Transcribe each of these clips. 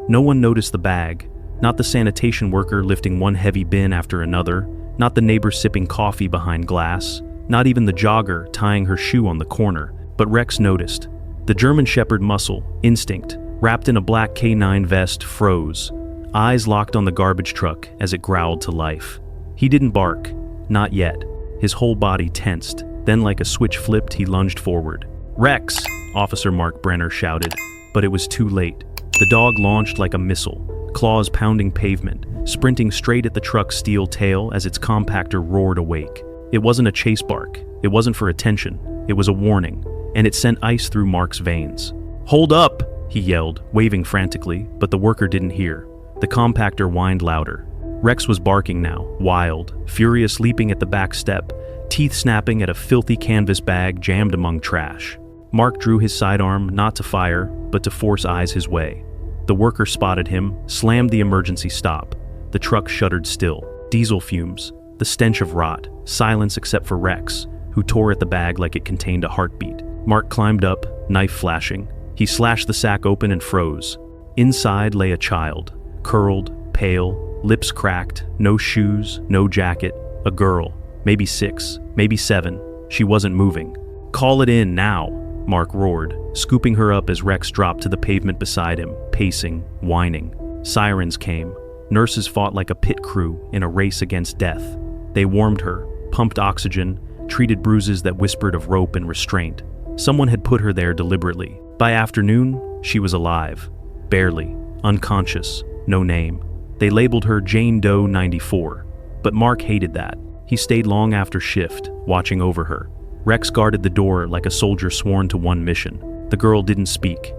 No one noticed the bag, not the sanitation worker lifting one heavy bin after another, not the neighbor sipping coffee behind glass, not even the jogger tying her shoe on the corner, but Rex noticed. The German Shepherd muscle, Instinct, wrapped in a black K9 vest, froze, eyes locked on the garbage truck as it growled to life. He didn't bark, not yet. His whole body tensed, then like a switch flipped, he lunged forward. "Rex!" Officer Mark Brener shouted, but it was too late. The dog launched like a missile, claws pounding pavement, sprinting straight at the truck's steel tail as its compactor roared awake. It wasn't a chase bark, it wasn't for attention, it was a warning, and it sent ice through Mark's veins. "Hold up!" he yelled, waving frantically, but the worker didn't hear. The compactor whined louder. Rex was barking now, wild, furious, leaping at the back step, teeth snapping at a filthy canvas bag jammed among trash. Mark drew his sidearm, not to fire, but to force eyes his way. The worker spotted him, slammed the emergency stop. The truck shuddered still. Diesel fumes, the stench of rot, silence except for Rex, who tore at the bag like it contained a heartbeat. Mark climbed up, knife flashing. He slashed the sack open and froze. Inside lay a child, curled, pale, lips cracked, no shoes, no jacket, a girl, maybe 6, maybe 7. She wasn't moving. "Call it in now," Mark roared, scooping her up as Rex dropped to the pavement beside him, pacing, whining. Sirens came. Nurses fought like a pit crew in a race against death. They warmed her, pumped oxygen, treated bruises that whispered of rope and restraint. Someone had put her there deliberately. By afternoon, she was alive. Barely. Unconscious. No name. They labeled her Jane Doe 94. But Mark hated that. He stayed long after shift, watching over her. Rex guarded the door like a soldier sworn to one mission. The girl didn't speak.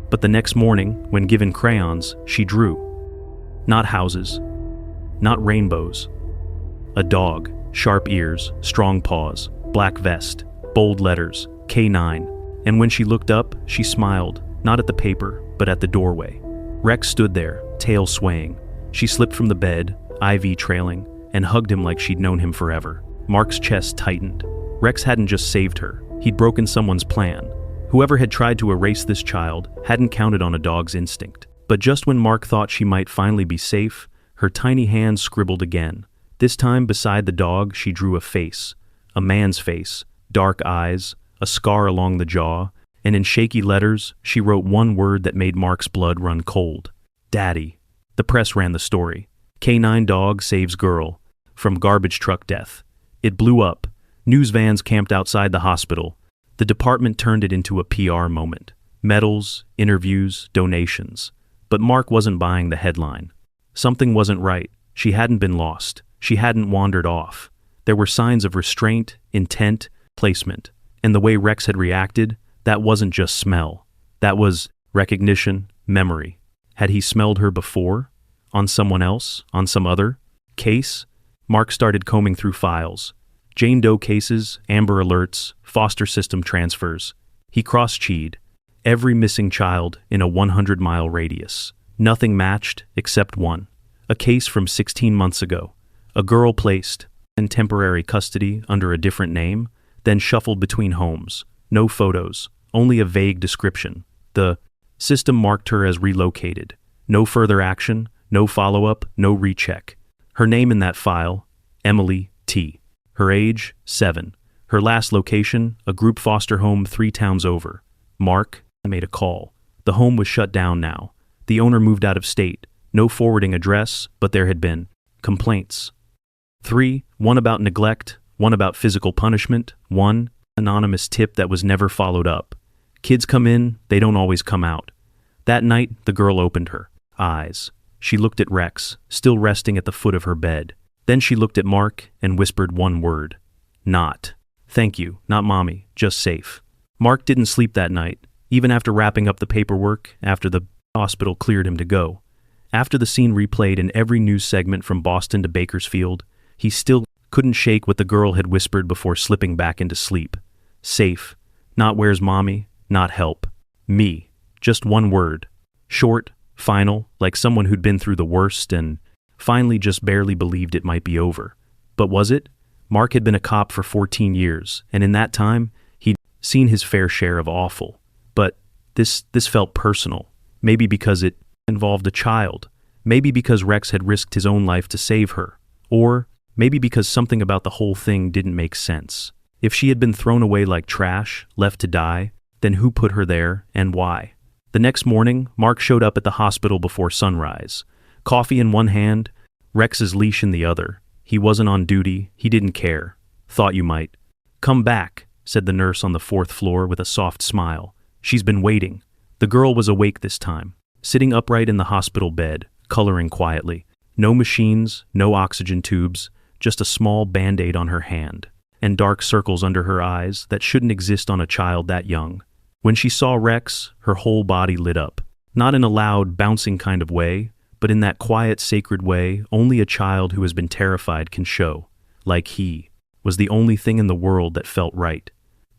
But the next morning, when given crayons, she drew. Not houses. Not rainbows. A dog, sharp ears, strong paws, black vest, bold letters, K9. And when she looked up, she smiled, not at the paper, but at the doorway. Rex stood there, tail swaying. She slipped from the bed, IV trailing, and hugged him like she'd known him forever. Mark's chest tightened. Rex hadn't just saved her, he'd broken someone's plan. Whoever had tried to erase this child hadn't counted on a dog's instinct. But just when Mark thought she might finally be safe, her tiny hand scribbled again. This time beside the dog, she drew a face. A man's face, dark eyes, a scar along the jaw, and in shaky letters, she wrote one word that made Mark's blood run cold. Daddy. The press ran the story. K9 dog saves girl from garbage truck death. It blew up. News vans camped outside the hospital. The department turned it into a PR moment. Medals, interviews, donations. But Mark wasn't buying the headline. Something wasn't right. She hadn't been lost. She hadn't wandered off. There were signs of restraint, intent, placement. And the way Rex had reacted, that wasn't just smell. That was recognition, memory. Had he smelled her before? On someone else? On some other case? Mark started combing through files. Jane Doe cases, Amber alerts, foster system transfers. He cross-checked every missing child in a 100-mile radius. Nothing matched except one. A case from 16 months ago. A girl placed in temporary custody under a different name, then shuffled between homes. No photos, only a vague description. The system marked her as relocated. No further action, no follow-up, no recheck. Her name in that file, Emily T. Her age, 7. Her last location, a group foster home 3 towns over. Mark made a call. The home was shut down now. The owner moved out of state. No forwarding address, but there had been complaints. 3, one about neglect, one about physical punishment, one anonymous tip that was never followed up. Kids come in, they don't always come out. That night, the girl opened her eyes. She looked at Rex, still resting at the foot of her bed. Then she looked at Mark and whispered one word. Not. Thank you, not mommy, just safe. Mark didn't sleep that night, even after wrapping up the paperwork, after the hospital cleared him to go. After the scene replayed in every news segment from Boston to Bakersfield, he still couldn't shake what the girl had whispered before slipping back into sleep. Safe. Not where's mommy, not help. Me. Just one word. Short, final, like someone who'd been through the worst and finally just barely believed it might be over. But was it? Mark had been a cop for 14 years, and in that time, he'd seen his fair share of awful. But this felt personal. Maybe because it involved a child, maybe because Rex had risked his own life to save her, or maybe because something about the whole thing didn't make sense. If she had been thrown away like trash, left to die, then who put her there and why? The next morning, Mark showed up at the hospital before sunrise. Coffee in one hand, Rex's leash in the other. He wasn't on duty, he didn't care. Thought you might. "Come back," said the nurse on the 4th floor with a soft smile. "She's been waiting." The girl was awake this time, sitting upright in the hospital bed, coloring quietly. No machines, no oxygen tubes, just a small band-aid on her hand, and dark circles under her eyes that shouldn't exist on a child that young. When she saw Rex, her whole body lit up. Not in a loud, bouncing kind of way, but in that quiet, sacred way only a child who has been terrified can show. Like he was the only thing in the world that felt right.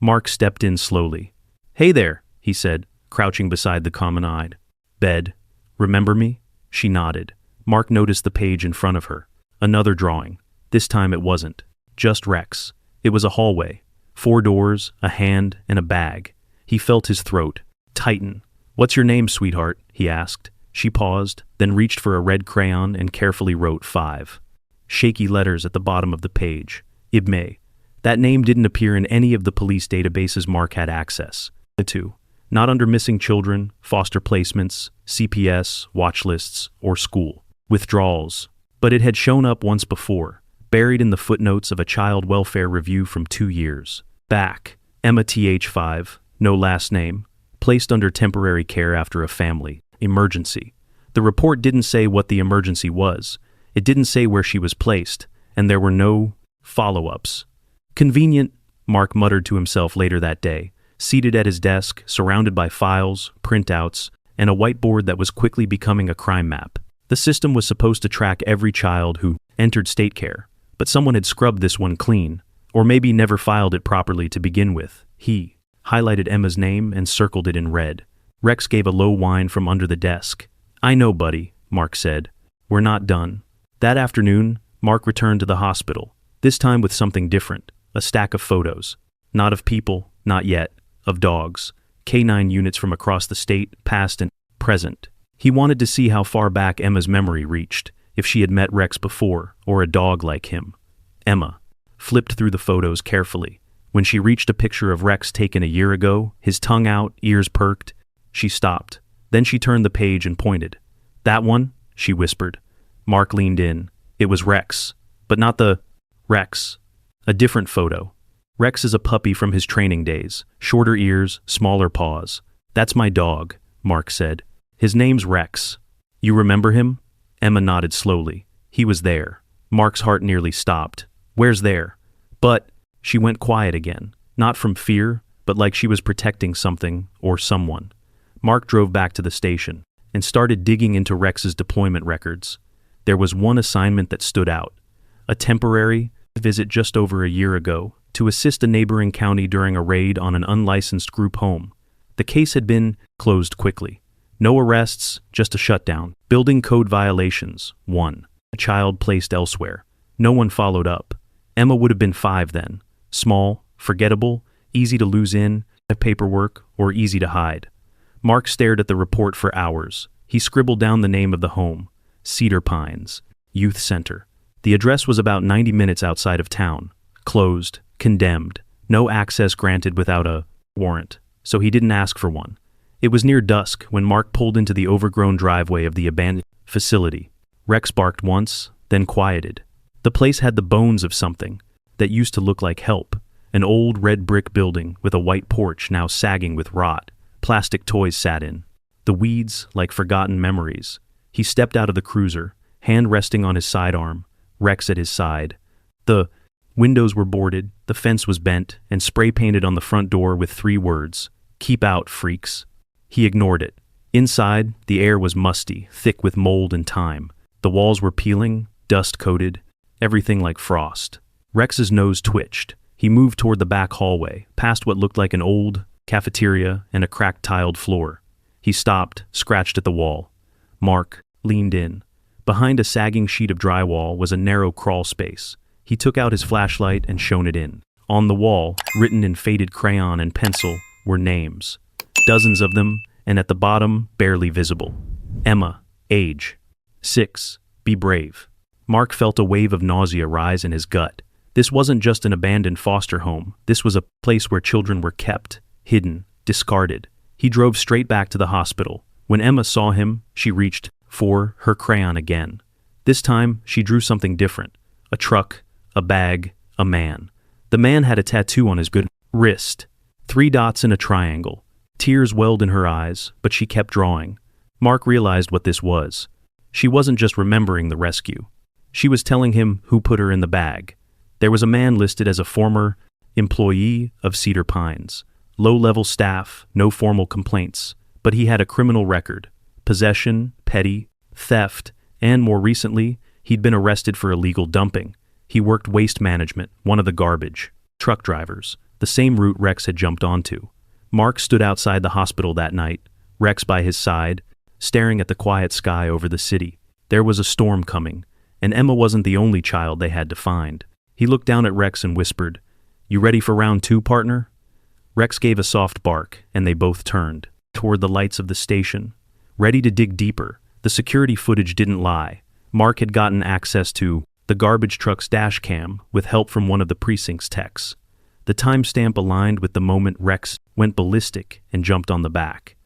Mark stepped in slowly. "Hey there," he said, crouching beside the common-eyed bed. "Remember me?" She nodded. Mark noticed the page in front of her. Another drawing. This time it wasn't just Rex. It was a hallway. 4 doors, a hand, and a bag. He felt his throat tighten. "What's your name, sweetheart?" he asked. She paused, then reached for a red crayon and carefully wrote 5. Shaky letters at the bottom of the page. Ibme. That name didn't appear in any of the police databases Mark had access to. Not under missing children, foster placements, CPS, watch lists, or school withdrawals. But it had shown up once before, buried in the footnotes of a child welfare review from 2 years back. Emma Th5, no last name, placed under temporary care after a family emergency. The report didn't say what the emergency was. It didn't say where she was placed, and there were no follow-ups. "Convenient," Mark muttered to himself later that day, seated at his desk, surrounded by files, printouts, and a whiteboard that was quickly becoming a crime map. The system was supposed to track every child who entered state care, but someone had scrubbed this one clean, or maybe never filed it properly to begin with. He highlighted Emma's name and circled it in red. Rex gave a low whine from under the desk. "I know, buddy," Mark said. "We're not done." That afternoon, Mark returned to the hospital, this time with something different, a stack of photos. Not of people, not yet, of dogs, canine units from across the state, past and present. He wanted to see how far back Emma's memory reached, if she had met Rex before, or a dog like him. Emma flipped through the photos carefully. When she reached a picture of Rex taken a year ago, his tongue out, ears perked, she stopped. Then she turned the page and pointed. "That one?" she whispered. Mark leaned in. It was Rex, but not the Rex. A different photo. Rex is a puppy from his training days, shorter ears, smaller paws. "That's my dog," Mark said. "His name's Rex." "You remember him?" Emma nodded slowly. "He was there." Mark's heart nearly stopped. "Where's there?" "But," she went quiet again, not from fear, but like she was protecting something or someone. Mark drove back to the station and started digging into Rex's deployment records. There was one assignment that stood out. A temporary visit just over a year ago to assist a neighboring county during a raid on an unlicensed group home. The case had been closed quickly. No arrests, just a shutdown. Building code violations, 1. A child placed elsewhere. No one followed up. Emma would have been 5 then. Small, forgettable, easy to lose in, paperwork, or easy to hide. Mark stared at the report for hours. He scribbled down the name of the home. Cedar Pines, Youth Center. The address was about 90 minutes outside of town. Closed, condemned, no access granted without a warrant, so he didn't ask for one. It was near dusk when Mark pulled into the overgrown driveway of the abandoned facility. Rex barked once, then quieted. The place had the bones of something that used to look like help. An old red brick building with a white porch now sagging with rot. Plastic toys sat in. The weeds like forgotten memories. He stepped out of the cruiser, hand resting on his sidearm, Rex at his side. The windows were boarded, the fence was bent, and spray-painted on the front door with 3 words, "Keep out, freaks." He ignored it. Inside, the air was musty, thick with mold and time. The walls were peeling, dust-coated, everything like frost. Rex's nose twitched. He moved toward the back hallway, past what looked like an old cafeteria and a cracked tiled floor. He stopped, scratched at the wall. Mark leaned in. Behind a sagging sheet of drywall was a narrow crawl space. He took out his flashlight and shone it in. On the wall, written in faded crayon and pencil, were names. Dozens of them, and at the bottom, barely visible. Emma, Age. 6. Be brave. Mark felt a wave of nausea rise in his gut. This wasn't just an abandoned foster home. This was a place where children were kept, hidden, discarded. He drove straight back to the hospital. When Emma saw him, she reached for her crayon again. This time, she drew something different. A truck, a bag, a man. The man had a tattoo on his good wrist. 3 dots in a triangle. Tears welled in her eyes, but she kept drawing. Mark realized what this was. She wasn't just remembering the rescue. She was telling him who put her in the bag. There was a man listed as a former employee of Cedar Pines. Low-level staff, no formal complaints, but he had a criminal record. Possession, petty, theft, and more recently, he'd been arrested for illegal dumping. He worked waste management, one of the garbage truck drivers, the same route Rex had jumped onto. Mark stood outside the hospital that night, Rex by his side, staring at the quiet sky over the city. There was a storm coming, and Emma wasn't the only child they had to find. He looked down at Rex and whispered, "You ready for round 2, partner?" Rex gave a soft bark, and they both turned toward the lights of the station, ready to dig deeper. The security footage didn't lie. Mark had gotten access to the garbage truck's dash cam with help from one of the precinct's techs. The timestamp aligned with the moment Rex went ballistic and jumped on the back.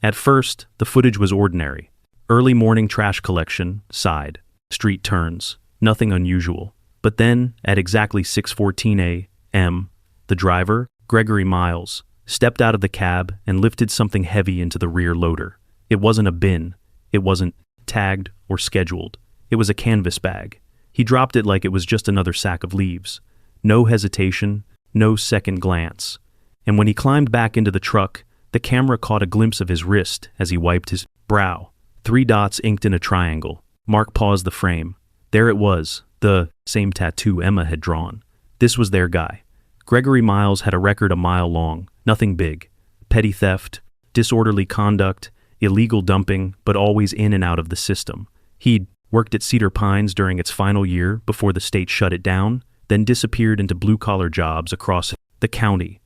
At first, the footage was ordinary. Early morning trash collection, side, street turns, nothing unusual. But then, at exactly 6:14 a.m., the driver, Gregory Miles, stepped out of the cab and lifted something heavy into the rear loader. It wasn't a bin. It wasn't tagged or scheduled. It was a canvas bag. He dropped it like it was just another sack of leaves. No hesitation, no second glance. And when he climbed back into the truck, the camera caught a glimpse of his wrist as he wiped his brow. 3 dots inked in a triangle. Mark paused the frame. There it was, the same tattoo Emma had drawn. This was their guy. Gregory Miles had a record a mile long, nothing big. Petty theft, disorderly conduct, illegal dumping, but always in and out of the system. He'd worked at Cedar Pines during its final year before the state shut it down, then disappeared into blue-collar jobs across the county.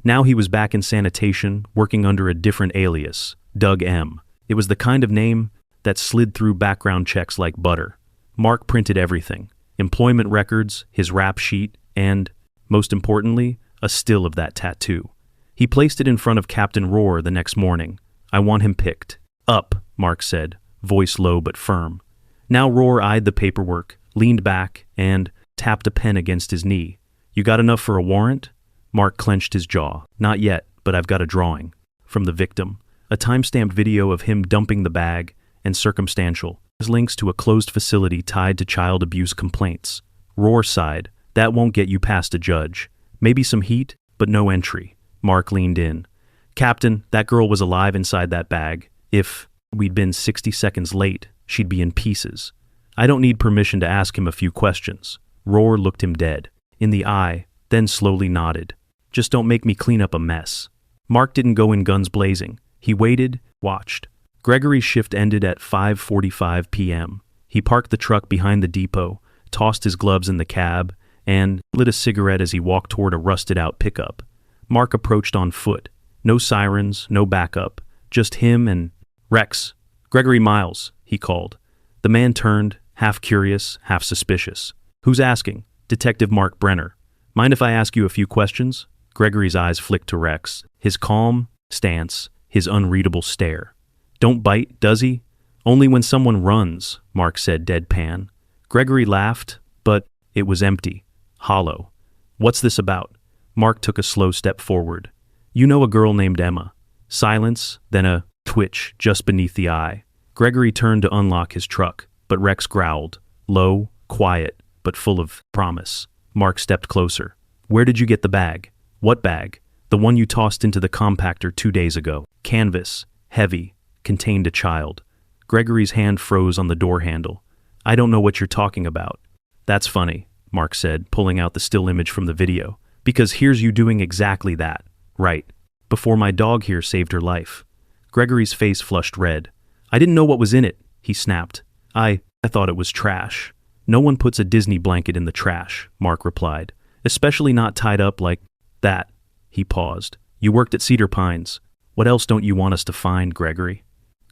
Now he was back in sanitation, working under a different alias, Doug M. It was the kind of name that slid through background checks like butter. Mark printed everything: employment records, his rap sheet, and, most importantly, a still of that tattoo. He placed it in front of Captain Rohr the next morning. "I want him picked up," Mark said, voice low but firm. Now Rohr eyed the paperwork, leaned back, and tapped a pen against his knee. "You got enough for a warrant?" Mark clenched his jaw. "Not yet, but I've got a drawing." From the victim, a time-stamped video of him dumping the bag, and circumstantial links to a closed facility tied to child abuse complaints. Rohr sighed. "That won't get you past a judge. Maybe some heat, but no entry." Mark leaned in. "Captain, that girl was alive inside that bag. If we'd been 60 seconds late, she'd be in pieces. I don't need permission to ask him a few questions." Rohr looked him dead in the eye, then slowly nodded. "Just don't make me clean up a mess." Mark didn't go in guns blazing. He waited, watched. Gregory's shift ended at 5:45 p.m. He parked the truck behind the depot, tossed his gloves in the cab, and lit a cigarette as he walked toward a rusted-out pickup. Mark approached on foot. No sirens, no backup, just him and Rex. "Gregory Miles," he called. The man turned, half curious, half suspicious. "Who's asking?" "Detective Mark Brener. Mind if I ask you a few questions?" Gregory's eyes flicked to Rex, his calm stance, his unreadable stare. "Don't bite, does he?" "Only when someone runs," Mark said deadpan. Gregory laughed, but it was empty, hollow. "What's this about?" Mark took a slow step forward. "You know a girl named Emma." Silence, then a twitch just beneath the eye. Gregory turned to unlock his truck, but Rex growled, low, quiet, but full of promise. Mark stepped closer. "Where did you get the bag?" "What bag?" "The one you tossed into the compactor 2 days ago. Canvas, heavy, contained a child." Gregory's hand froze on the door handle. "I don't know what you're talking about." "That's funny," Mark said, pulling out the still image from the video. "Because here's you doing exactly that. Right. Before my dog here saved her life." Gregory's face flushed red. "I didn't know what was in it," he snapped. I thought it was trash." "No one puts a Disney blanket in the trash," Mark replied. "Especially not tied up like that." He paused. "You worked at Cedar Pines. What else don't you want us to find, Gregory?"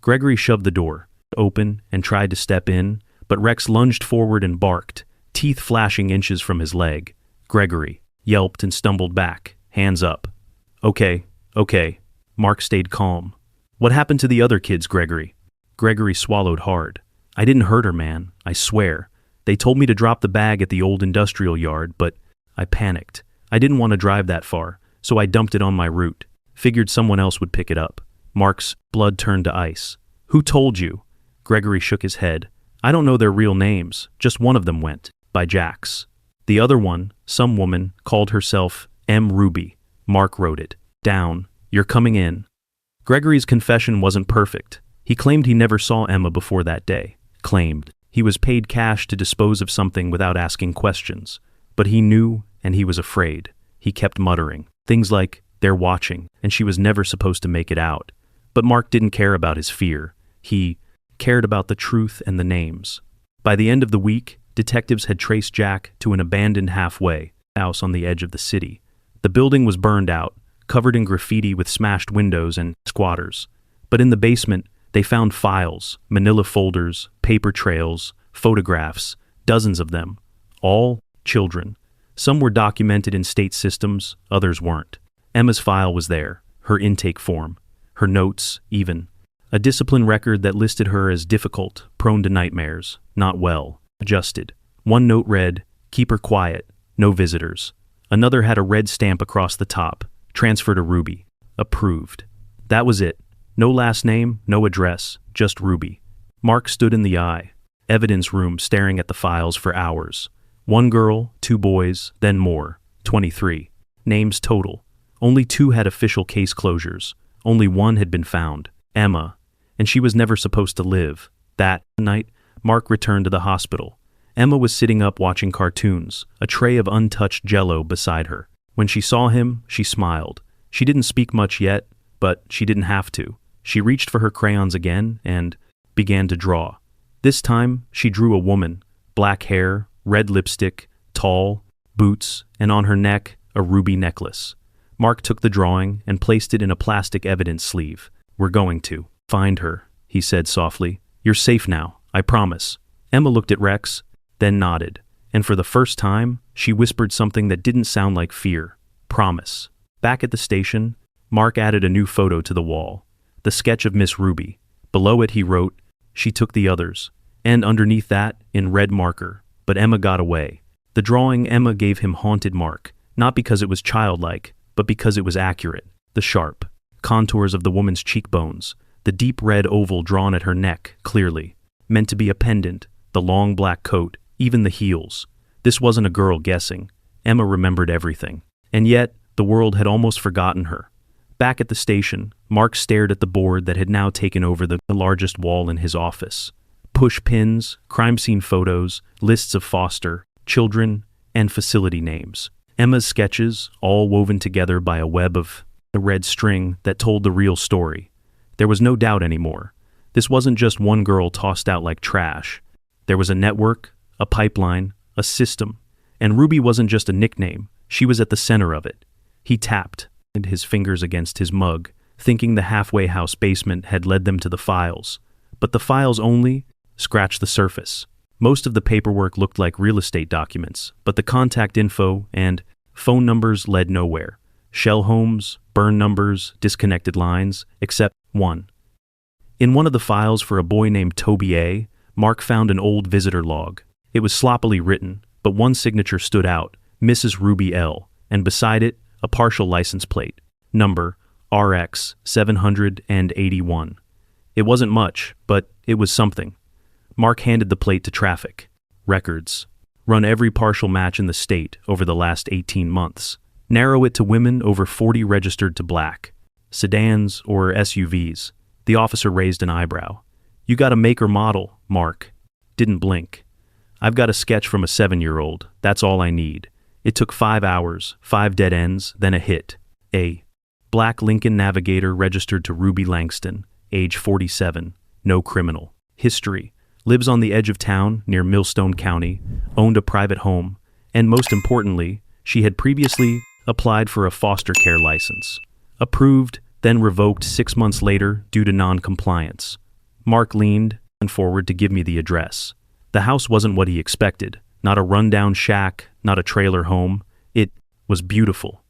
Gregory shoved the door. open and tried to step in, but Rex lunged forward and barked, teeth flashing inches from his leg. Gregory yelped and stumbled back, hands up. Okay. Mark stayed calm. What happened to the other kids, Gregory? Gregory swallowed hard. I didn't hurt her, man, I swear. They told me to drop the bag at the old industrial yard, but I panicked. I didn't want to drive that far, so I dumped it on my route. Figured someone else would pick it up. Mark's blood turned to ice. Who told you? Gregory shook his head. I don't know their real names, just one of them went by Jax. The other one, some woman, called herself M. Ruby. Mark wrote it down. You're coming in. Gregory's confession wasn't perfect. He claimed he never saw Emma before that day. Claimed he was paid cash to dispose of something without asking questions. But he knew, and he was afraid. He kept muttering things like, they're watching, and she was never supposed to make it out. But Mark didn't care about his fear. He cared about the truth and the names. By the end of the week, detectives had traced Jack to an abandoned halfway house on the edge of the city. The building was burned out, covered in graffiti with smashed windows and squatters. But in the basement, they found files, manila folders, paper trails, photographs, dozens of them. All children. Some were documented in state systems, others weren't. Emma's file was there, her intake form, her notes, even. A discipline record that listed her as difficult, prone to nightmares, not well, adjusted. One note read, keep her quiet, no visitors. Another had a red stamp across the top, transfer to Ruby, approved. That was it. No last name, no address, just Ruby. Mark stood in the evidence room staring at the files for hours. 1 girl, 2 boys, then more, 23. Names total. Only 2 had official case closures. Only 1 had been found, Emma, and she was never supposed to live. That night, Mark returned to the hospital. Emma was sitting up watching cartoons, a tray of untouched Jell-O beside her. When she saw him, she smiled. She didn't speak much yet, but she didn't have to. She reached for her crayons again and began to draw. This time, she drew a woman, black hair, red lipstick, tall, boots, and on her neck, a ruby necklace. Mark took the drawing and placed it in a plastic evidence sleeve. We're going to find her, he said softly. You're safe now, I promise. Emma looked at Rex, then nodded, and for the first time, she whispered something that didn't sound like fear. Promise. Back at the station, Mark added a new photo to the wall, the sketch of Miss Ruby. Below it he wrote, she took the others, and underneath that, in red marker, but Emma got away. The drawing Emma gave him haunted Mark, not because it was childlike, but because it was accurate. The sharp contours of the woman's cheekbones, the deep red oval drawn at her neck, clearly, meant to be a pendant, the long black coat, even the heels. This wasn't a girl guessing. Emma remembered everything. And yet, the world had almost forgotten her. Back at the station, Mark stared at the board that had now taken over the largest wall in his office. Push pins, crime scene photos, lists of foster, children, and facility names. Emma's sketches, all woven together by a web of the red string that told the real story. There was no doubt anymore. This wasn't just one girl tossed out like trash. There was a network, a pipeline, a system. And Ruby wasn't just a nickname, she was at the center of it. He tapped his fingers against his mug, thinking the halfway house basement had led them to the files. But the files only scratched the surface. Most of the paperwork looked like real estate documents, but the contact info and phone numbers led nowhere. Shell homes, burn numbers, disconnected lines, except one. In one of the files for a boy named Toby A., Mark found an old visitor log. It was sloppily written, but one signature stood out, Mrs. Ruby L., and beside it, a partial license plate, number RX 781. It wasn't much, but it was something. Mark handed the plate to traffic. Records. Run every partial match in the state over the last 18 months. Narrow it to women over 40 registered to black. Sedans or SUVs. The officer raised an eyebrow. You got a make or model, Mark. Didn't blink. I've got a sketch from a 7-year-old. That's all I need. It took 5 hours, 5 dead ends, then a hit. A black Lincoln Navigator registered to Ruby Langston, age 47, no criminal. History. Lives on the edge of town near Millstone County, owned a private home, and most importantly, she had previously applied for a foster care license. Approved, then revoked 6 months later due to non-compliance. Mark leaned forward to give me the address. The house wasn't what he expected. Not a rundown shack, not a trailer home. It was beautiful.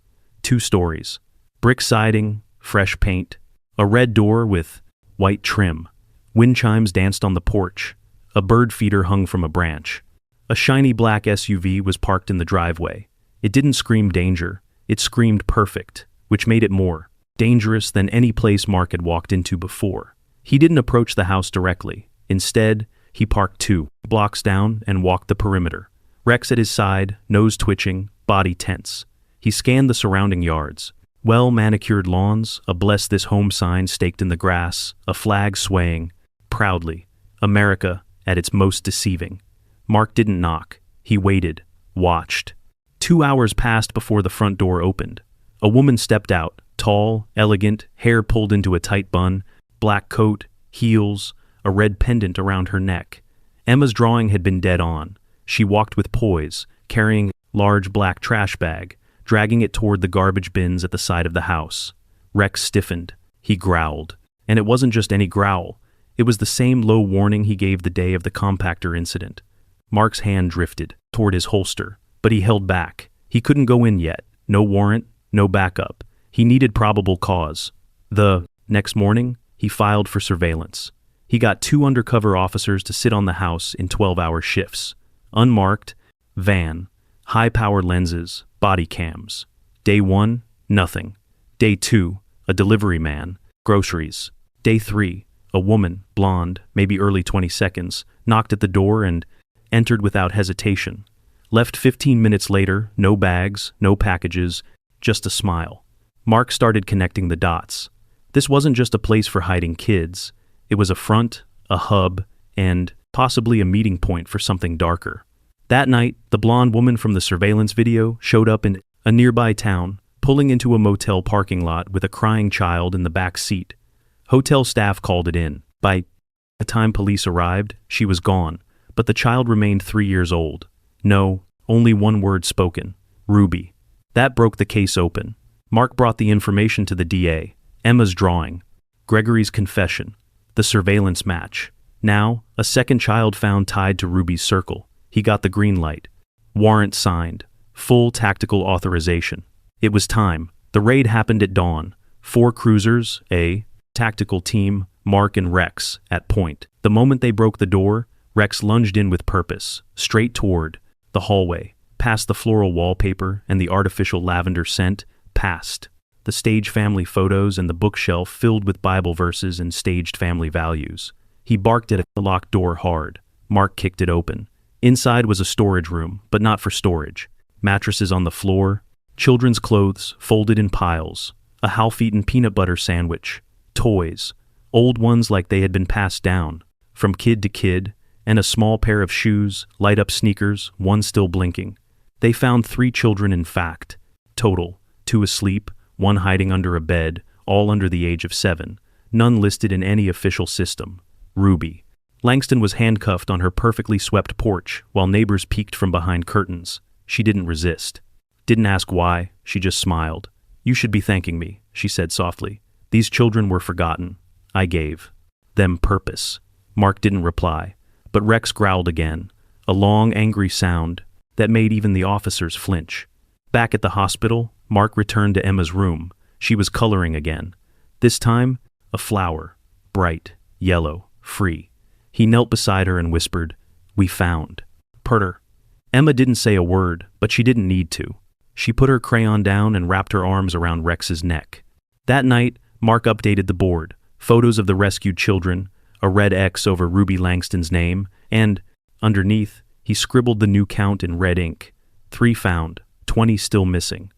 2 stories. Brick siding, fresh paint. A red door with white trim. Wind chimes danced on the porch. A bird feeder hung from a branch. A shiny black SUV was parked in the driveway. It didn't scream danger. It screamed perfect, which made it more dangerous than any place Mark had walked into before. He didn't approach the house directly. Instead, he parked 2 blocks down and walked the perimeter. Rex at his side, nose twitching, body tense. He scanned the surrounding yards. Well-manicured lawns, a "Bless This Home" sign staked in the grass, a flag swaying proudly. America at its most deceiving. Mark didn't knock. He waited, watched. 2 hours passed before the front door opened. A woman stepped out, tall, elegant, hair pulled into a tight bun, black coat, heels, a red pendant around her neck. Emma's drawing had been dead on. She walked with poise, carrying a large black trash bag, dragging it toward the garbage bins at the side of the house. Rex stiffened. He growled. And it wasn't just any growl. It was the same low warning he gave the day of the compactor incident. Mark's hand drifted toward his holster, but he held back. He couldn't go in yet. No warrant, no backup. He needed probable cause. The next morning, he filed for surveillance. He got 2 undercover officers to sit on the house in 12-hour shifts. Unmarked, van, high-powered lenses, body cams. Day 1, nothing. Day 2, a delivery man, groceries. Day 3, a woman, blonde, maybe early 22nds, knocked at the door and entered without hesitation. Left 15 minutes later, no bags, no packages, just a smile. Mark started connecting the dots. This wasn't just a place for hiding kids. It was a front, a hub, and possibly a meeting point for something darker. That night, the blonde woman from the surveillance video showed up in a nearby town, pulling into a motel parking lot with a crying child in the back seat. Hotel staff called it in. By the time police arrived, she was gone, but the child remained 3 years old. No, only one word spoken: Ruby. That broke the case open. Mark brought the information to the DA. Emma's drawing, Gregory's confession, the surveillance match. Now, a second child found tied to Ruby's circle. He got the green light. Warrant signed. Full tactical authorization. It was time. The raid happened at dawn. 4 cruisers, a tactical team, Mark and Rex, at point. The moment they broke the door, Rex lunged in with purpose, straight toward the hallway, past the floral wallpaper and the artificial lavender scent, past the staged family photos and the bookshelf filled with Bible verses and staged family values. He barked at the locked door hard. Mark kicked it open. Inside was a storage room, but not for storage. Mattresses on the floor, children's clothes folded in piles, a half-eaten peanut butter sandwich, toys, old ones like they had been passed down, from kid to kid, and a small pair of shoes, light-up sneakers, one still blinking. They found 3 children in fact. Total, 2 asleep, 1 hiding under a bed, all under the age of 7, none listed in any official system. Ruby. Langston was handcuffed on her perfectly swept porch while neighbors peeked from behind curtains. She didn't resist. Didn't ask why, she just smiled. "You should be thanking me," she said softly. "These children were forgotten. I gave them purpose." Mark didn't reply, but Rex growled again, a long, angry sound that made even the officers flinch. Back at the hospital, Mark returned to Emma's room. She was coloring again. This time, a flower, bright, yellow, free. He knelt beside her and whispered, "We found." Purter. Emma didn't say a word, but she didn't need to. She put her crayon down and wrapped her arms around Rex's neck. That night, Mark updated the board. Photos of the rescued children, a red X over Ruby Langston's name, and, underneath, he scribbled the new count in red ink. 3 found, 20 still missing.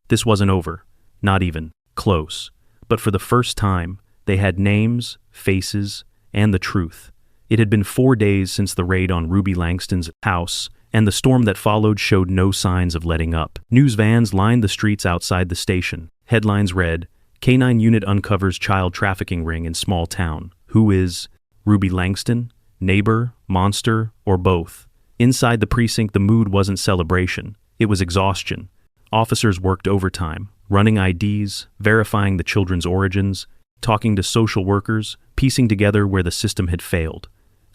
This wasn't over, not even close. But for the first time, they had names, faces, and the truth. It had been 4 days since the raid on Ruby Langston's house, and the storm that followed showed no signs of letting up. News vans lined the streets outside the station. Headlines read, "K9 unit uncovers child trafficking ring in small town. Who is Ruby Langston? Neighbor, monster, or both?" Inside the precinct, the mood wasn't celebration. It was exhaustion. Officers worked overtime, running IDs, verifying the children's origins, talking to social workers, piecing together where the system had failed.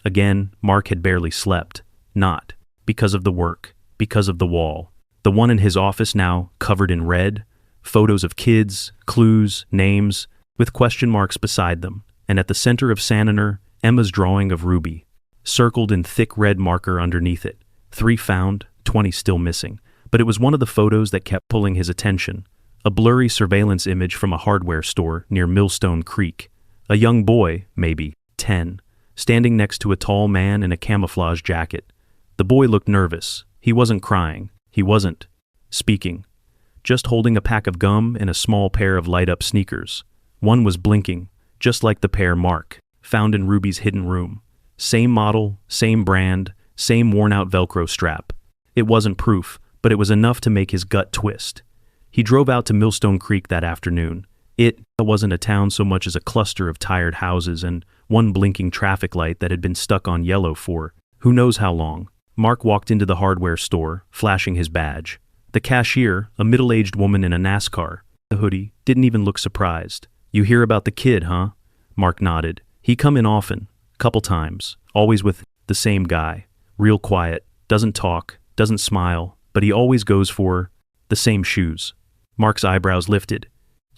Again, Mark had barely slept. Not because of the work, because of the wall. The one in his office now covered in red, photos of kids, clues, names, with question marks beside them, and at the center of Saniner, Emma's drawing of Ruby, circled in thick red marker underneath it. 3 found, 20 still missing. But it was one of the photos that kept pulling his attention. A blurry surveillance image from a hardware store near Millstone Creek. A young boy, maybe 10, standing next to a tall man in a camouflage jacket. The boy looked nervous. He wasn't crying. He wasn't speaking. Just holding a pack of gum and a small pair of light-up sneakers. One was blinking, just like the pair Mark found in Ruby's hidden room. Same model, same brand, same worn-out Velcro strap. It wasn't proof, but it was enough to make his gut twist. He drove out to Millstone Creek that afternoon. It wasn't a town so much as a cluster of tired houses and one blinking traffic light that had been stuck on yellow for who knows how long. Mark walked into the hardware store, flashing his badge. The cashier, a middle-aged woman in a NASCAR hoodie, didn't even look surprised. "You hear about the kid, huh?" Mark nodded. "He come in often, couple times, always with the same guy. Real quiet, doesn't talk, doesn't smile, but he always goes for the same shoes." Mark's eyebrows lifted.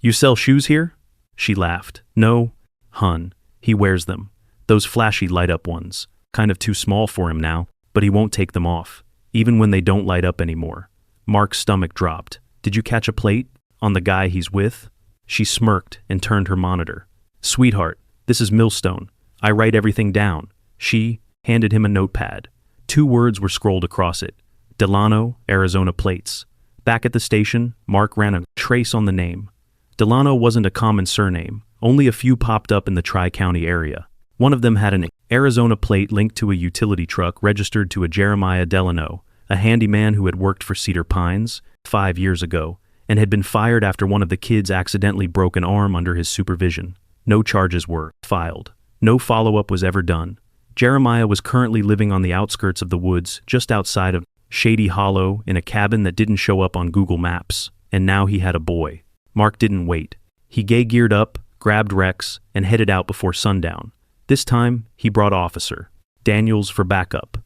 "You sell shoes here?" She laughed. "No, hun. He wears them. Those flashy light-up ones. Kind of too small for him now, but he won't take them off, even when they don't light up anymore." Mark's stomach dropped. "Did you catch a plate on the guy he's with?" She smirked and turned her monitor. "Sweetheart, this is Millstone. I write everything down." She handed him a notepad. 2 words were scrolled across it. Delano, Arizona plates. Back at the station, Mark ran a trace on the name. Delano wasn't a common surname. Only a few popped up in the Tri-County area. One of them had an Arizona plate linked to a utility truck registered to a Jeremiah Delano, a handyman who had worked for Cedar Pines 5 years ago and had been fired after one of the kids accidentally broke an arm under his supervision. No charges were filed. No follow-up was ever done. Jeremiah was currently living on the outskirts of the woods just outside of Shady Hollow in a cabin that didn't show up on Google Maps, and now he had a boy. Mark didn't wait. He geared up, grabbed Rex, and headed out before sundown. This time, he brought Officer Daniels for backup.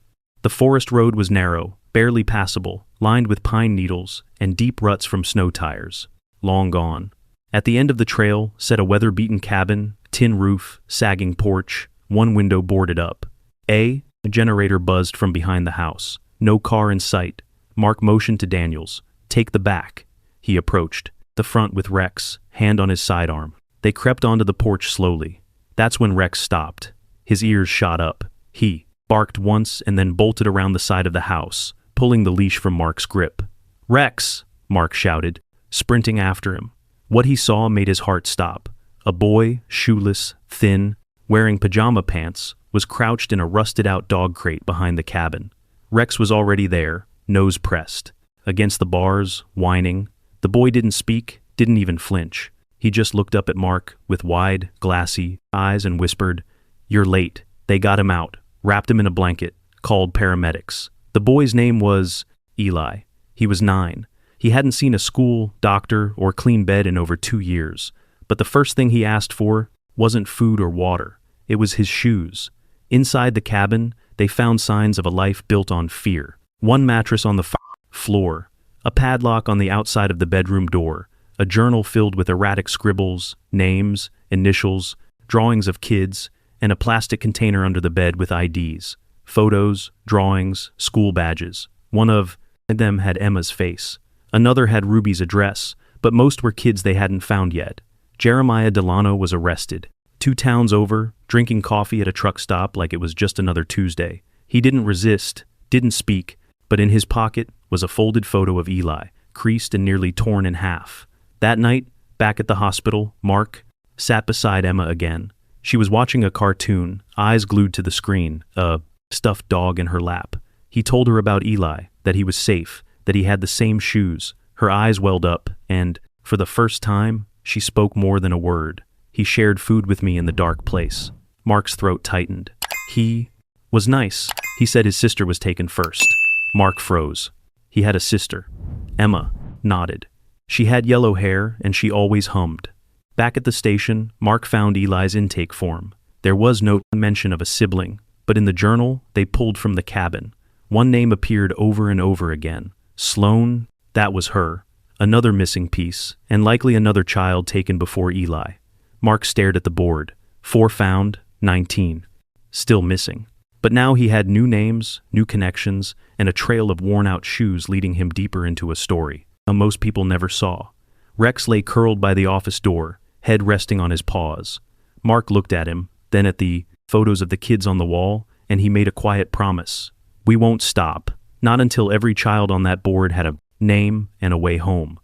The forest road was narrow, barely passable, lined with pine needles and deep ruts from snow tires. Long gone. At the end of the trail sat a weather-beaten cabin, tin roof, sagging porch, one window boarded up. A generator buzzed from behind the house. No car in sight. Mark motioned to Daniels. "Take the back." He approached, the front with Rex, hand on his sidearm. They crept onto the porch slowly. That's when Rex stopped. His ears shot up. He barked once and then bolted around the side of the house, pulling the leash from Mark's grip. "Rex!" Mark shouted, sprinting after him. What he saw made his heart stop. A boy, shoeless, thin, wearing pajama pants, was crouched in a rusted-out dog crate behind the cabin. Rex was already there, nose pressed, against the bars, whining. The boy didn't speak, didn't even flinch. He just looked up at Mark with wide, glassy eyes and whispered, "You're late." They got him out, wrapped him in a blanket, called paramedics. The boy's name was Eli. He was 9. He hadn't seen a school, doctor, or clean bed in over 2 years. But the first thing he asked for wasn't food or water. It was his shoes. Inside the cabin, they found signs of a life built on fear. One mattress on the floor, a padlock on the outside of the bedroom door, a journal filled with erratic scribbles, names, initials, drawings of kids, and a plastic container under the bed with IDs, photos, drawings, school badges. One of them had Emma's face. Another had Ruby's address, but most were kids they hadn't found yet. Jeremiah Delano was arrested. 2 towns over, drinking coffee at a truck stop like it was just another Tuesday. He didn't resist, didn't speak, but in his pocket was a folded photo of Eli, creased and nearly torn in half. That night, back at the hospital, Mark sat beside Emma again. She was watching a cartoon, eyes glued to the screen, a stuffed dog in her lap. He told her about Eli, that he was safe, that he had the same shoes. Her eyes welled up, and, for the first time, she spoke more than a word. "He shared food with me in the dark place." Mark's throat tightened. "He was nice." He said his sister was taken first. Mark froze. He had a sister. Emma nodded. She had yellow hair, and she always hummed. Back at the station, Mark found Eli's intake form. There was no mention of a sibling, but in the journal they pulled from the cabin, one name appeared over and over again. Sloane, that was her. Another missing piece, and likely another child taken before Eli. Mark stared at the board. 4 found, 19. Still missing. But now he had new names, new connections, and a trail of worn-out shoes leading him deeper into a story most people never saw. Rex lay curled by the office door, head resting on his paws. Mark looked at him, then at the photos of the kids on the wall, and he made a quiet promise. We won't stop, not until every child on that board had a name and a way home.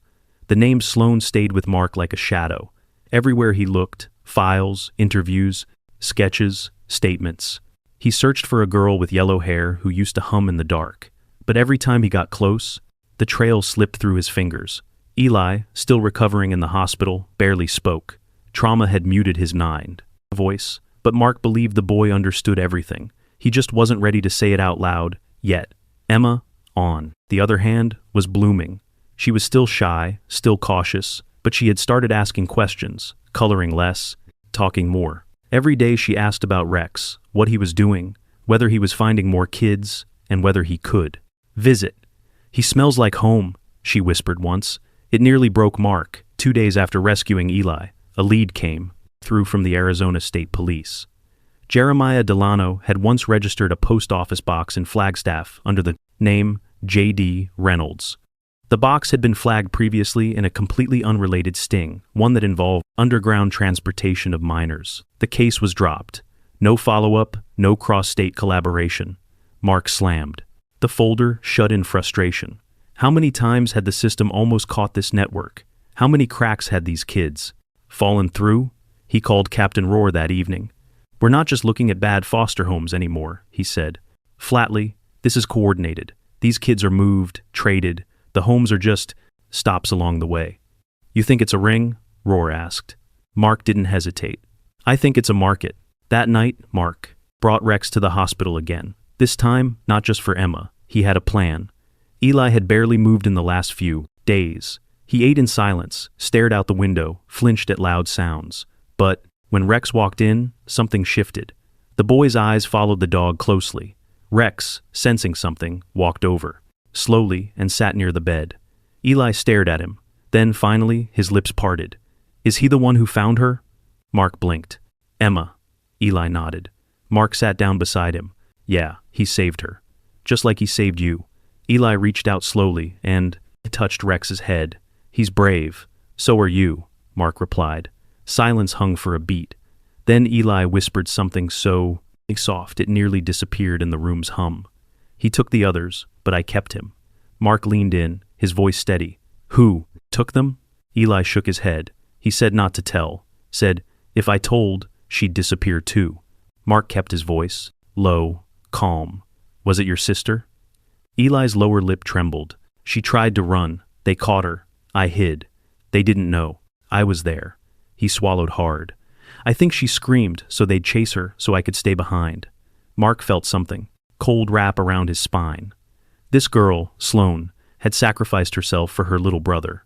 The name Sloane stayed with Mark like a shadow. Everywhere he looked, files, interviews, sketches, statements. He searched for a girl with yellow hair who used to hum in the dark. But every time he got close, the trail slipped through his fingers. Eli, still recovering in the hospital, barely spoke. Trauma had muted his voice, but Mark believed the boy understood everything. He just wasn't ready to say it out loud, yet. Emma, on the other hand, was blooming. She was still shy, still cautious, but she had started asking questions, coloring less, talking more. Every day she asked about Rex, what he was doing, whether he was finding more kids, and whether he could visit. He smells like home, she whispered once. It nearly broke Mark. 2 days after rescuing Eli, a lead came through from the Arizona State Police. Jeremiah Delano had once registered a post office box in Flagstaff under the name J.D. Reynolds. The box had been flagged previously in a completely unrelated sting, one that involved underground transportation of minors. The case was dropped. No follow-up, no cross-state collaboration. Mark slammed. The folder shut in frustration. How many times had the system almost caught this network? How many cracks had these kids fallen through? He called Captain Rohr that evening. We're not just looking at bad foster homes anymore, he said. Flatly, this is coordinated. These kids are moved, traded. The homes are just stops along the way. You think it's a ring? Rohr asked. Mark didn't hesitate. I think it's a market. That night, Mark brought Rex to the hospital again. This time, not just for Emma. He had a plan. Eli had barely moved in the last few days. He ate in silence, stared out the window, flinched at loud sounds. But when Rex walked in, something shifted. The boy's eyes followed the dog closely. Rex, sensing something, walked over, slowly, and sat near the bed. Eli stared at him. Then, finally, his lips parted. Is he the one who found her? Mark blinked. Emma. Eli nodded. Mark sat down beside him. Yeah, he saved her. Just like he saved you. Eli reached out slowly and touched Rex's head. He's brave. So are you, Mark replied. Silence hung for a beat. Then Eli whispered something so soft it nearly disappeared in the room's hum. He took the others, but I kept him. Mark leaned in, his voice steady. Who took them? Eli shook his head. He said not to tell. Said, if I told, she'd disappear too. Mark kept his voice, low, calm. Was it your sister? Eli's lower lip trembled. She tried to run. They caught her. I hid. They didn't know. I was there. He swallowed hard. I think she screamed so they'd chase her so I could stay behind. Mark felt something, cold wrap around his spine. This girl, Sloane, had sacrificed herself for her little brother.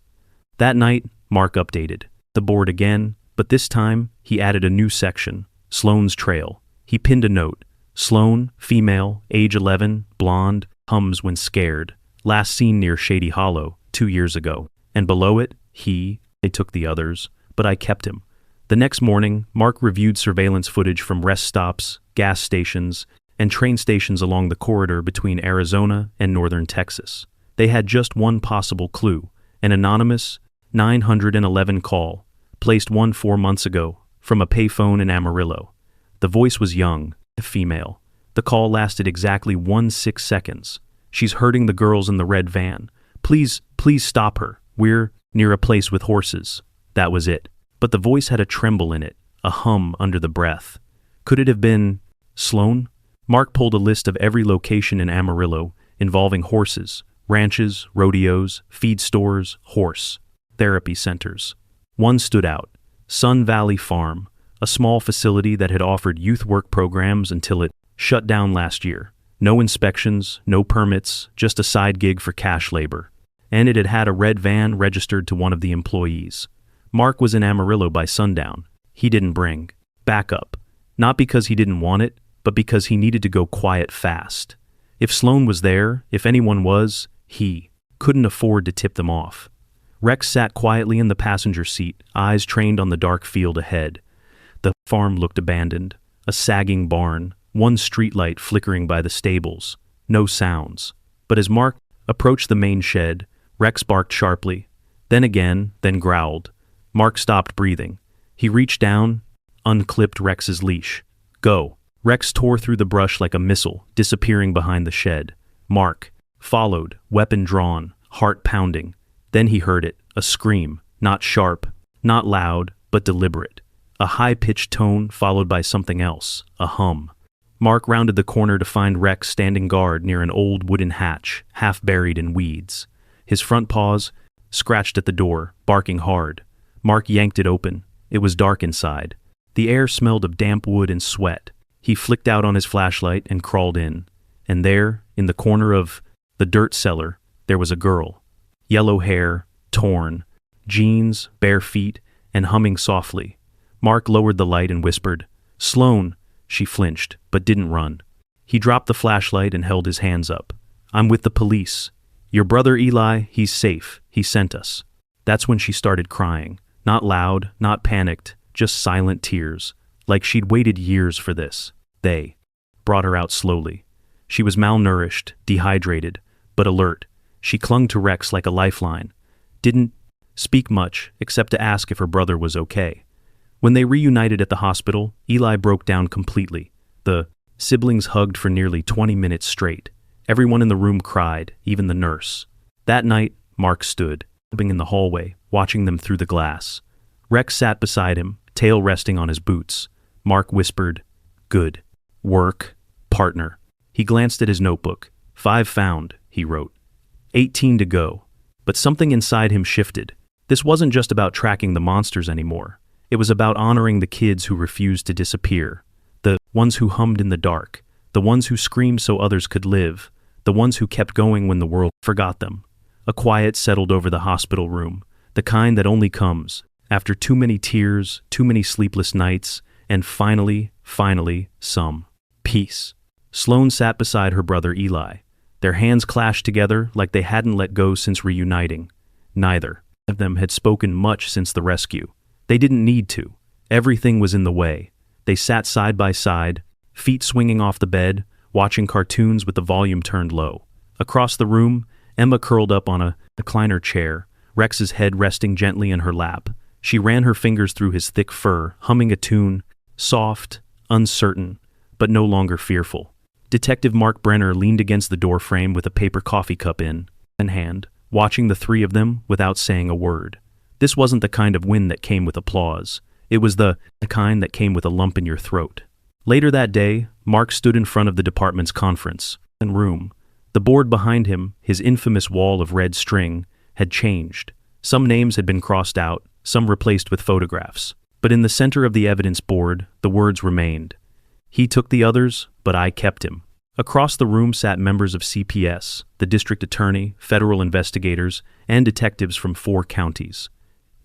That night, Mark updated the board again, but this time he added a new section, Sloane's Trail. He pinned a note. Sloane, female, age 11, blonde, hums when scared. Last seen near Shady Hollow, 2 years ago. And below it, they took the others, but I kept him. The next morning, Mark reviewed surveillance footage from rest stops, gas stations, and train stations along the corridor between Arizona and northern Texas. They had just one possible clue, an anonymous 911 call, placed 4 months ago, from a payphone in Amarillo. The voice was young, female. The call lasted exactly 16 seconds. She's hurting the girls in the red van. Please stop her. We're near a place with horses. That was it. But the voice had a tremble in it, a hum under the breath. Could it have been Sloane? Mark pulled a list of every location in Amarillo involving horses, ranches, rodeos, feed stores, horse therapy centers. One stood out, Sun Valley Farm, a small facility that had offered youth work programs until it shut down last year. No inspections, no permits, just a side gig for cash labor. And it had had a red van registered to one of the employees. Mark was in Amarillo by sundown. He didn't bring backup. Not because he didn't want it, but because he needed to go quiet fast. If Sloane was there, if anyone was, he couldn't afford to tip them off. Rex sat quietly in the passenger seat, eyes trained on the dark field ahead. The farm looked abandoned, a sagging barn, one streetlight flickering by the stables. No sounds. But as Mark approached the main shed, Rex barked sharply, then again, then growled. Mark stopped breathing. He reached down, unclipped Rex's leash. Go. Rex tore through the brush like a missile, disappearing behind the shed. Mark followed, weapon drawn, heart pounding. Then he heard it, a scream, not sharp, not loud, but deliberate. A high-pitched tone followed by something else, a hum. Mark rounded the corner to find Rex standing guard near an old wooden hatch, half buried in weeds. His front paws scratched at the door, barking hard. Mark yanked it open. It was dark inside. The air smelled of damp wood and sweat. He flicked out on his flashlight and crawled in. And there, in the corner of the dirt cellar, there was a girl. Yellow hair, torn, jeans, bare feet, and humming softly. Mark lowered the light and whispered, "Sloane." She flinched, but didn't run. He dropped the flashlight and held his hands up. "I'm with the police. Your brother Eli, he's safe. He sent us." That's when she started crying. Not loud, not panicked, just silent tears, like she'd waited years for this. They brought her out slowly. She was malnourished, dehydrated, but alert. She clung to Rex like a lifeline. Didn't speak much, except to ask if her brother was okay. When they reunited at the hospital, Eli broke down completely. The siblings hugged for nearly 20 minutes straight. Everyone in the room cried, even the nurse. That night, Mark stood, in the hallway, watching them through the glass. Rex sat beside him, tail resting on his boots. Mark whispered, "Good work, partner." He glanced at his notebook. 5 found, he wrote. 18 to go. But something inside him shifted. This wasn't just about tracking the monsters anymore. It was about honoring the kids who refused to disappear. The ones who hummed in the dark. The ones who screamed so others could live. The ones who kept going when the world forgot them. A quiet settled over the hospital room, the kind that only comes after too many tears, too many sleepless nights, and finally, some peace. Sloane sat beside her brother Eli. Their hands clashed together like they hadn't let go since reuniting. Neither of them had spoken much since the rescue. They didn't need to. Everything was in the way. They sat side by side, feet swinging off the bed, watching cartoons with the volume turned low. Across the room, Emma curled up on a recliner chair, Rex's head resting gently in her lap. She ran her fingers through his thick fur, humming a tune, soft, uncertain, but no longer fearful. Detective Mark Brener leaned against the doorframe with a paper coffee cup in hand, watching the three of them without saying a word. This wasn't the kind of win that came with applause. It was the kind that came with a lump in your throat. Later that day, Mark stood in front of the department's conference room. The board behind him, his infamous wall of red string, had changed. Some names had been crossed out, some replaced with photographs. But in the center of the evidence board, the words remained. He took the others, but I kept him. Across the room sat members of CPS, the district attorney, federal investigators, and detectives from 4 counties.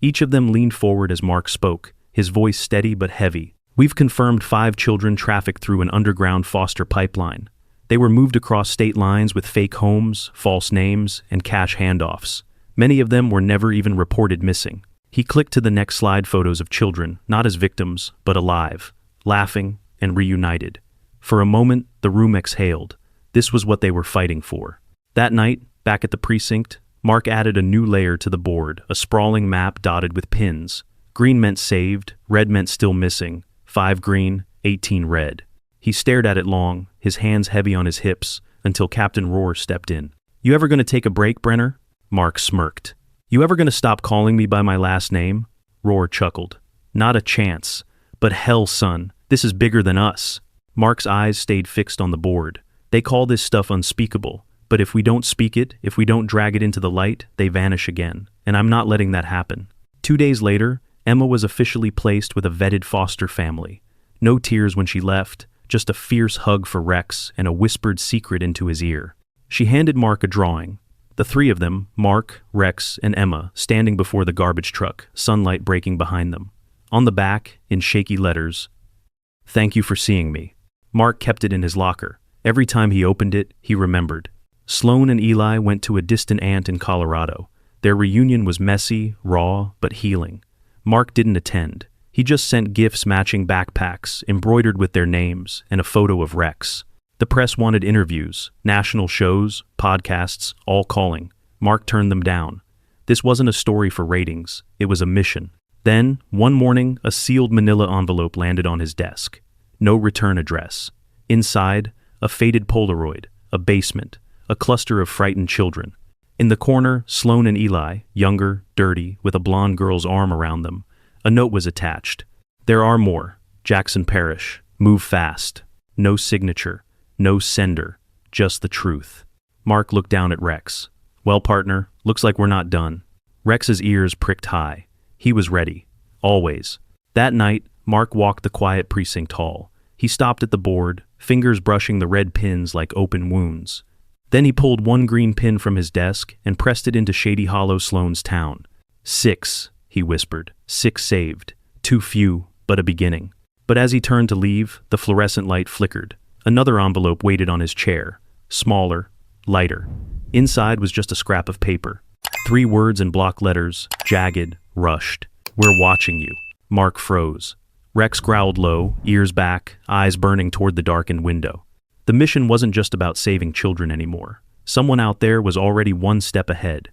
Each of them leaned forward as Mark spoke, his voice steady but heavy. We've confirmed 5 children trafficked through an underground foster pipeline. They were moved across state lines with fake homes, false names, and cash handoffs. Many of them were never even reported missing. He clicked to the next slide photos of children, not as victims, but alive, laughing, and reunited. For a moment, the room exhaled. This was what they were fighting for. That night, back at the precinct, Mark added a new layer to the board, a sprawling map dotted with pins. Green meant saved, red meant still missing, 5 green, 18 red. He stared at it long, his hands heavy on his hips, until Captain Rohr stepped in. You ever gonna take a break, Brener? Mark smirked. You ever gonna stop calling me by my last name? Rohr chuckled. Not a chance. But hell, son, this is bigger than us. Mark's eyes stayed fixed on the board. They call this stuff unspeakable, but if we don't speak it, if we don't drag it into the light, they vanish again. And I'm not letting that happen. 2 days later, Emma was officially placed with a vetted foster family. No tears when she left, just a fierce hug for Rex and a whispered secret into his ear. She handed Mark a drawing. The 3 of them, Mark, Rex, and Emma, standing before the garbage truck, sunlight breaking behind them. On the back, in shaky letters, "Thank you for seeing me." Mark kept it in his locker. Every time he opened it, he remembered. Sloane and Eli went to a distant aunt in Colorado. Their reunion was messy, raw, but healing. Mark didn't attend. He just sent gifts matching backpacks, embroidered with their names, and a photo of Rex. The press wanted interviews, national shows, podcasts, all calling. Mark turned them down. This wasn't a story for ratings, it was a mission. Then, one morning, a sealed manila envelope landed on his desk. No return address. Inside, a faded Polaroid, a basement, a cluster of frightened children. In the corner, Sloane and Eli, younger, dirty, with a blonde girl's arm around them. A note was attached. There are more. Jackson Parish. Move fast. No signature. No sender. Just the truth. Mark looked down at Rex. Well, partner, looks like we're not done. Rex's ears pricked high. He was ready. Always. That night, Mark walked the quiet precinct hall. He stopped at the board, fingers brushing the red pins like open wounds. Then he pulled one green pin from his desk and pressed it into Shady Hollow Sloane's town. 6, he whispered. 6 saved. Too few, but a beginning. But as he turned to leave, the fluorescent light flickered. Another envelope waited on his chair. Smaller, lighter. Inside was just a scrap of paper. 3 words in block letters, jagged, rushed. We're watching you. Mark froze. Rex growled low, ears back, eyes burning toward the darkened window. The mission wasn't just about saving children anymore. Someone out there was already one step ahead.